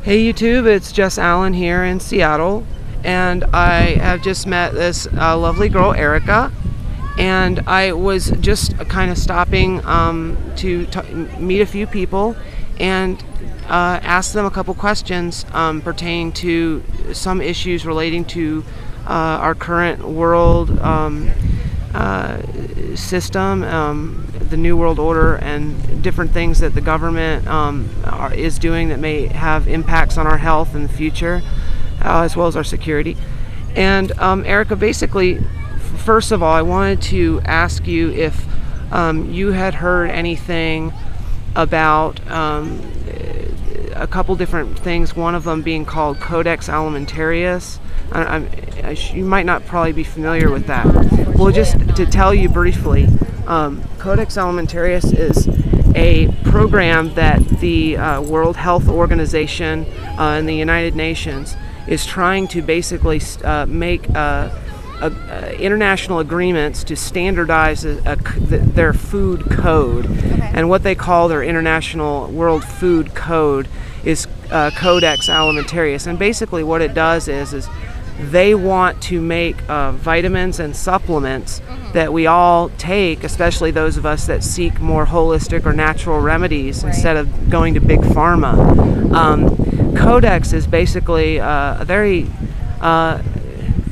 Hey YouTube, it's Jess Allen here in Seattle, and I have just met this lovely girl, Erica, and I was just kind of stopping to meet a few people and ask them a couple questions pertaining to some issues relating to our current world system, the New World Order, and different things that the government is doing that may have impacts on our health in the future, as well as our security. And Erica, basically, first of all, I wanted to ask you if you had heard anything about a couple different things, one of them being called Codex Alimentarius. You might not probably be familiar with that. Well, just to tell you briefly, Codex Alimentarius is a program that the World Health Organization and the United Nations is trying to basically make international agreements to standardize their food code. Okay. And what they call their International World Food Code is Codex Alimentarius. And basically what it does is they want to make vitamins and supplements that we all take, especially those of us that seek more holistic or natural remedies instead of going to big pharma. Codex is basically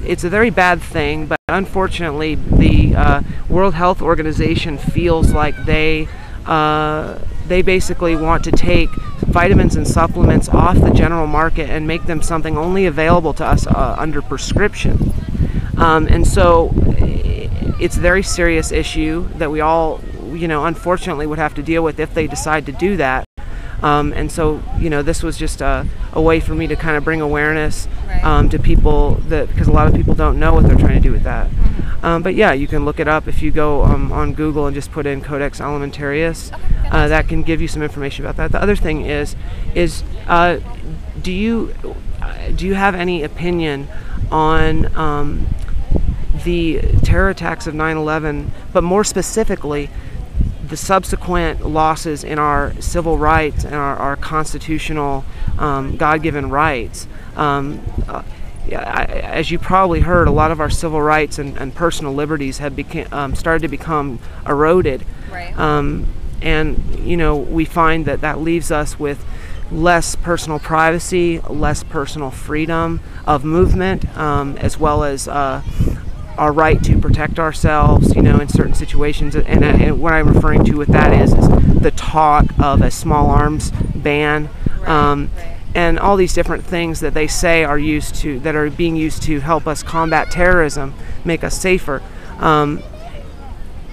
it's a very bad thing, but unfortunately the World Health Organization feels like they basically want to take vitamins and supplements off the general market and make them something only available to us under prescription. And so it's a very serious issue that we all, unfortunately would have to deal with if they decide to do that. And so, this was just a way for me to kind of bring awareness to people, because a lot of people don't know what they're trying to do with that. But yeah, you can look it up if you go on Google and just put in Codex Alimentarius. That can give you some information about that. The other thing is do you have any opinion on the terror attacks of 9/11, but more specifically the subsequent losses in our civil rights and our constitutional God-given rights? As you probably heard, a lot of our civil rights and personal liberties have started to become eroded. Right. And we find that leaves us with less personal privacy, less personal freedom of movement, as well as our right to protect ourselves, in certain situations. And what I'm referring to with that is the talk of a small arms ban, and all these different things that they say are being used to help us combat terrorism, make us safer.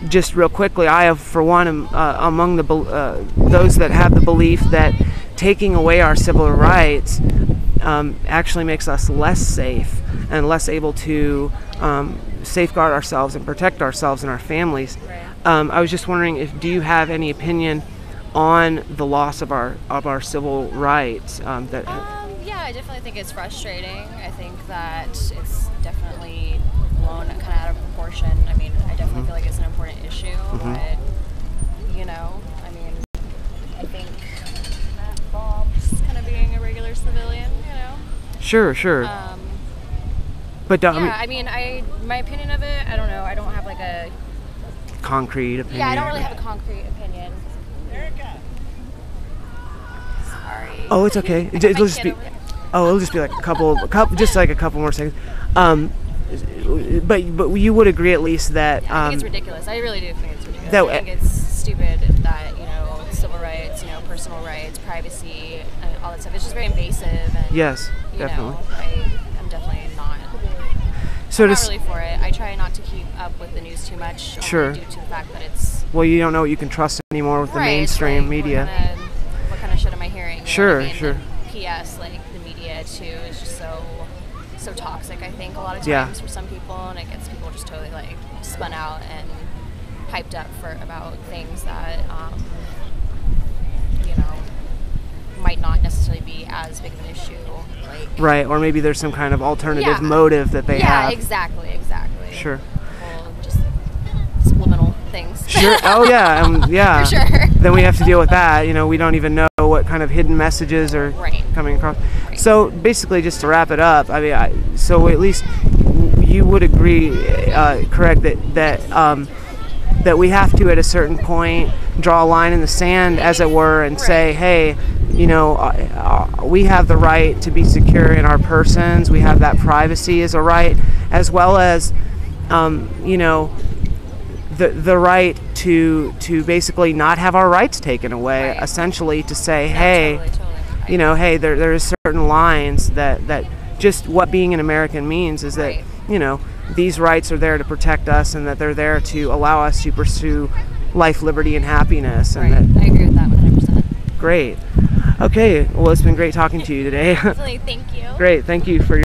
Just real quickly, I have, for one, among those that have the belief that taking away our civil rights actually makes us less safe and less able to safeguard ourselves and protect ourselves and our families. I was just wondering, do you have any opinion on the loss of our civil rights? Yeah, I definitely think it's frustrating. I think that it's definitely blown kind of out of proportion. I mean, I definitely feel like it's an important issue, but I think Matt Bob's kind of being a regular civilian, Sure. But my opinion of it, I don't know. I don't have like a concrete opinion. Yeah, I don't really have a concrete opinion. Erica. Sorry. Oh, it's okay. It'll just be like a couple more seconds. But you would agree at least that I think it's ridiculous. I really do think it's ridiculous. I think it's stupid that civil rights, personal rights, privacy, and all that stuff. It's just very invasive. And, yes, definitely. I'm definitely not. So I'm not really for it. I try not to keep up with the news too much. Sure. Due to the fact that it's. Well, you don't know what you can trust anymore with the mainstream media. What kind of shit am I hearing? Sure. And P.S. the media too is just so toxic. I think a lot of times for some people, and it gets people just totally spun out and hyped up about things that might not necessarily be as big of an issue. Right, or maybe there's some kind of alternative motive that they have. Yeah, exactly. Sure. Well, just subliminal things. Sure. Oh yeah, yeah. For sure. Then we have to deal with that. We don't even know what kind kind of hidden messages are Right. coming across. Right. So basically, just to wrap it up, I mean, so at least you would agree, correct, that we have to, at a certain point, draw a line in the sand, as it were, and say, hey, you know, we have the right to be secure in our persons. We have that privacy as a right, as well as, you know, the right to basically not have our rights taken away. Right. Essentially, to say, Yeah, hey, totally. you know, hey, there's certain lines that just what being an American means is that, Right. you know, these rights are there to protect us, and that they're there to allow us to pursue life, liberty, and happiness. And Right. that, I agree with that 100%. great. Okay, well, it's been great talking to you today. Definitely, thank you. Great, thank you for your